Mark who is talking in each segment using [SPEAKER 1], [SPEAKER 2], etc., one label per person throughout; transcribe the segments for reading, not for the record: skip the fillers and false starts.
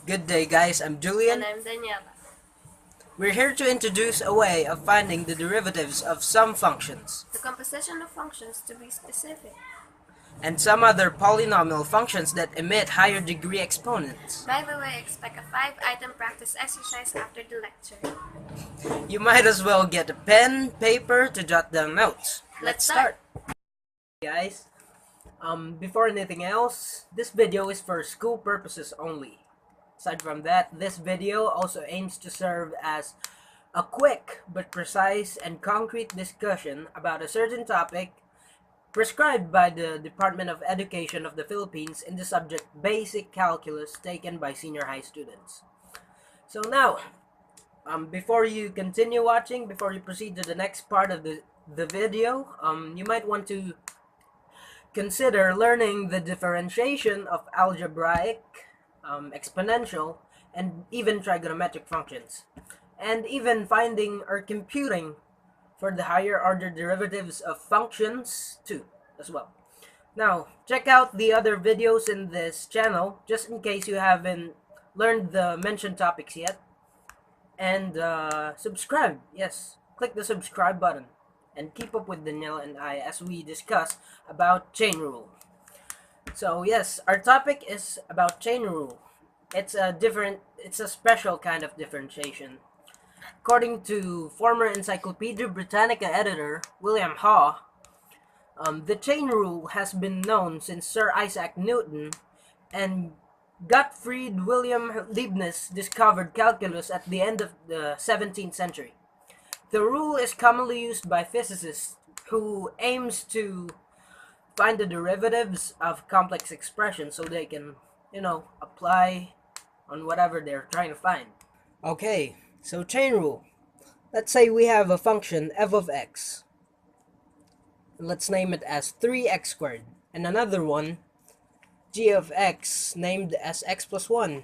[SPEAKER 1] Good day, guys. I'm Julian.
[SPEAKER 2] And I'm Daniela.
[SPEAKER 1] We're here to introduce a way of finding the derivatives of some functions
[SPEAKER 2] The composition of functions, to be specific.
[SPEAKER 1] and some other polynomial functions that emit higher degree exponents.
[SPEAKER 2] By the way, expect a 5-item practice exercise after the lecture.
[SPEAKER 1] You might as well get a pen, paper to jot down notes.
[SPEAKER 2] Let's start.
[SPEAKER 1] Guys, before anything else, this video is for school purposes only. Aside from that, this video also aims to serve as a quick but precise and concrete discussion about a certain topic prescribed by the Department of Education of the Philippines in the subject Basic Calculus taken by senior high students. So now, before you continue watching, before you proceed to the next part of the video, you might want to consider learning the differentiation of algebraic, exponential, and even trigonometric functions, and even finding or computing for the higher order derivatives of functions too, as well. Now, check out the other videos in this channel, just in case you haven't learned the mentioned topics yet. And subscribe, yes, click the subscribe button, and keep up with Daniela and I as we discuss about chain rule. So yes, our topic is about chain rule. It's a special kind of differentiation. According to former Encyclopedia Britannica editor William M, the chain rule has been known since Sir Isaac Newton and Gottfried Wilhelm Leibniz discovered calculus at the end of the 17th century. The rule is commonly used by physicists who aims to find the derivatives of complex expressions so they can, apply on whatever they're trying to find. Okay, so chain rule. Let's say we have a function f of x. Let's name it as 3x squared. And another one, g of x, named as x plus 1.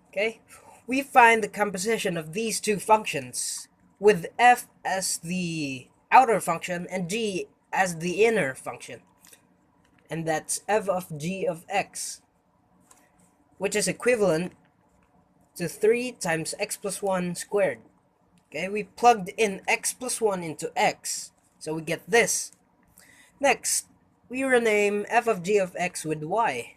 [SPEAKER 1] Okay? We find the composition of these two functions, with f as the outer function and g as the inner function. And that's f of g of x, which is equivalent to 3 times x plus 1 squared. Okay, we plugged in x plus 1 into x, so we get this. Next, we rename f of g of x with y.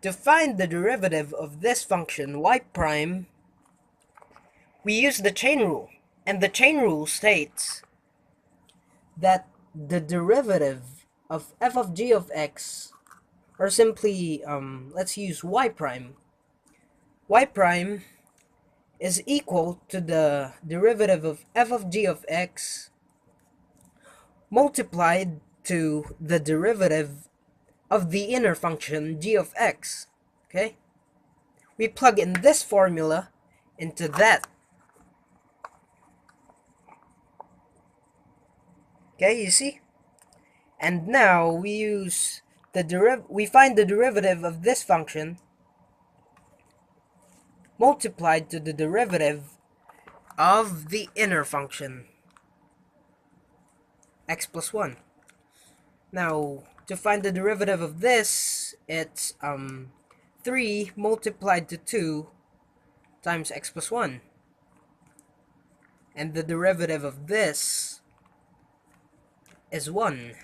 [SPEAKER 1] To find the derivative of this function y prime, we use the chain rule. And the chain rule states that the derivative of f of g of x, or simply, let's use y prime. Y prime is equal to the derivative of f of g of x multiplied to the derivative of the inner function g of x. Okay? We plug in this formula into that. Okay, you see? And now we use we find the derivative of this function multiplied to the derivative of the inner function x plus 1. Now, to find the derivative of this, it's 3 multiplied to 2 times x plus 1. And the derivative of this is 1.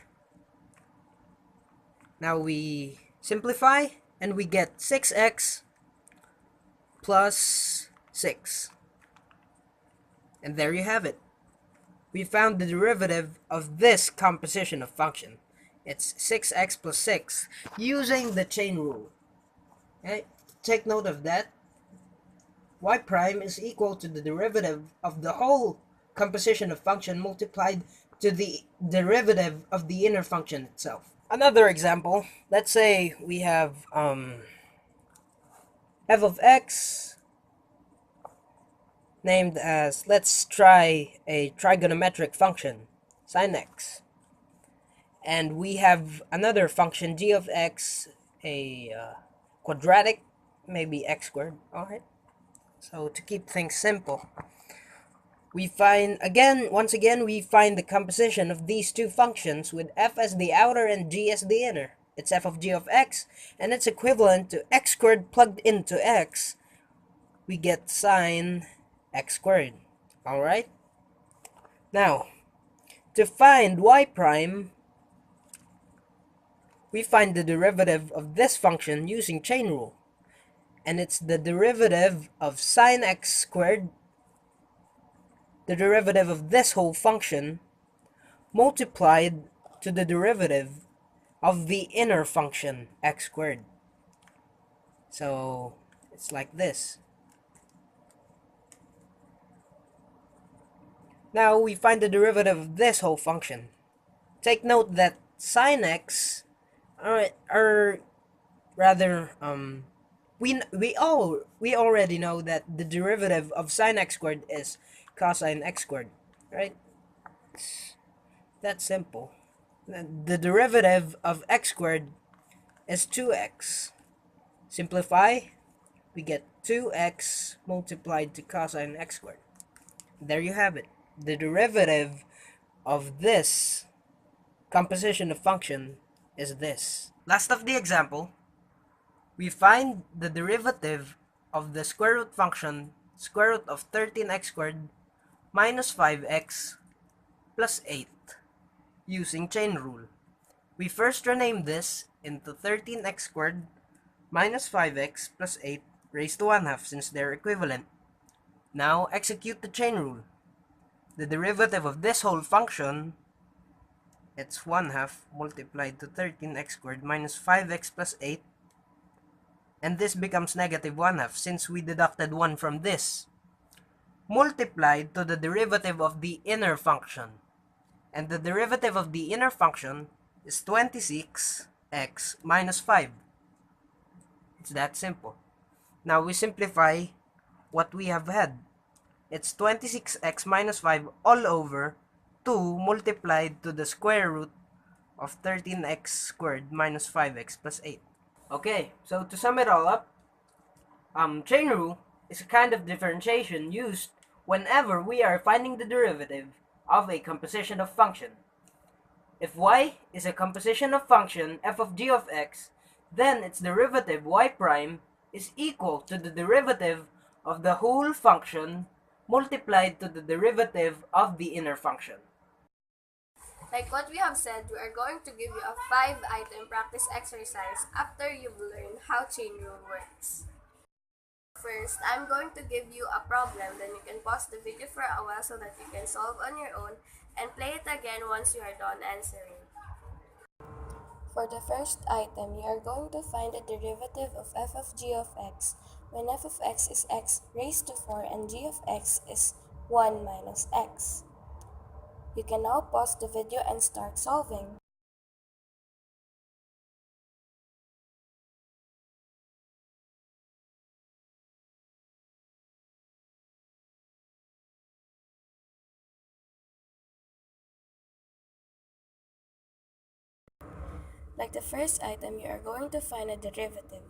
[SPEAKER 1] Now we simplify and we get 6x plus 6. And there you have it. We found the derivative of this composition of function. It's 6x plus 6 using the chain rule. Okay? Take note of that. Y prime is equal to the derivative of the whole composition of function multiplied to the derivative of the inner function itself. Another example, let's say we have f of x named as, let's try a trigonometric function, sine x. And we have another function, g of x, a quadratic, maybe x squared. Alright, so to keep things simple, we find, once again, we find the composition of these two functions with f as the outer and g as the inner. it's f of g of x, and it's equivalent to x squared plugged into x, we get sine x squared. Alright? Now, to find y prime, we find the derivative of this function using chain rule. And it's the derivative of sine x squared, the derivative of this whole function, multiplied to the derivative of the inner function, x squared. So, it's like this. Now, we find the derivative of this whole function. Take note that sine x are rather, we already know that the derivative of sine x squared is cosine x squared, right? It's that simple. The derivative of x squared is 2x. Simplify, we get 2x multiplied to cosine x squared. There you have it. The derivative of this composition of function is this. Last of the example, we find the derivative of the square root function square root of 13x squared minus 5x plus 8 using chain rule. We first rename this into 13x squared minus 5x plus 8 raised to 1 half since they're equivalent. Now execute the chain rule. The derivative of this whole function, it's 1 half multiplied to 13x squared minus 5x plus 8, and this becomes negative 1 half since we deducted 1 from this, multiplied to the derivative of the inner function. And the derivative of the inner function is 26x minus 5. It's that simple. Now we simplify what we have had. It's 26x minus 5 all over 2 multiplied to the square root of 13x squared minus 5x plus 8. Okay, so to sum it all up, chain rule is a kind of differentiation used whenever we are finding the derivative of a composition of function. If y is a composition of function f of g of x, then its derivative y prime is equal to the derivative of the whole function multiplied to the derivative of the inner function.
[SPEAKER 2] Like what we have said, we are going to give you a 5-item practice exercise after you've learned how chain rule works. First, I'm going to give you a problem, then you can pause the video for a while so that you can solve on your own and play it again once you are done answering. For the first item, you are going to find the derivative of f of g of x when f of x is x raised to 4 and g of x is 1 minus x. You can now pause the video and start solving. Like the first item, you are going to find a derivative.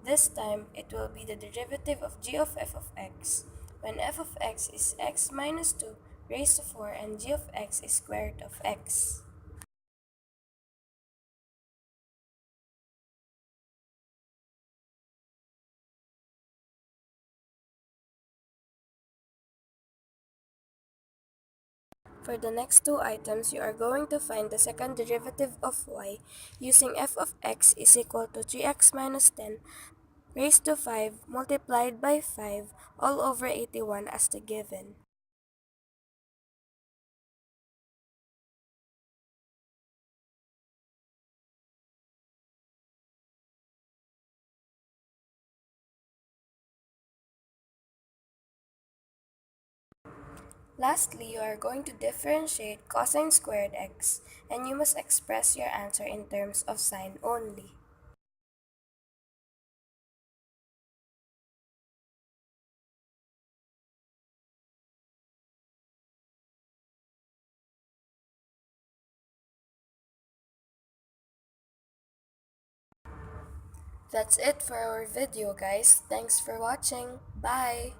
[SPEAKER 2] This time, it will be the derivative of g of f of x, when f of x is x minus 2 raised to 4 and g of x is square root of x. For the next two items, you are going to find the second derivative of y using f of x is equal to 3x minus 10 raised to 5 multiplied by 5 all over 81 as the given. Lastly, you are going to differentiate cosine squared x, and you must express your answer in terms of sine only. That's it for our video, guys. Thanks for watching. Bye!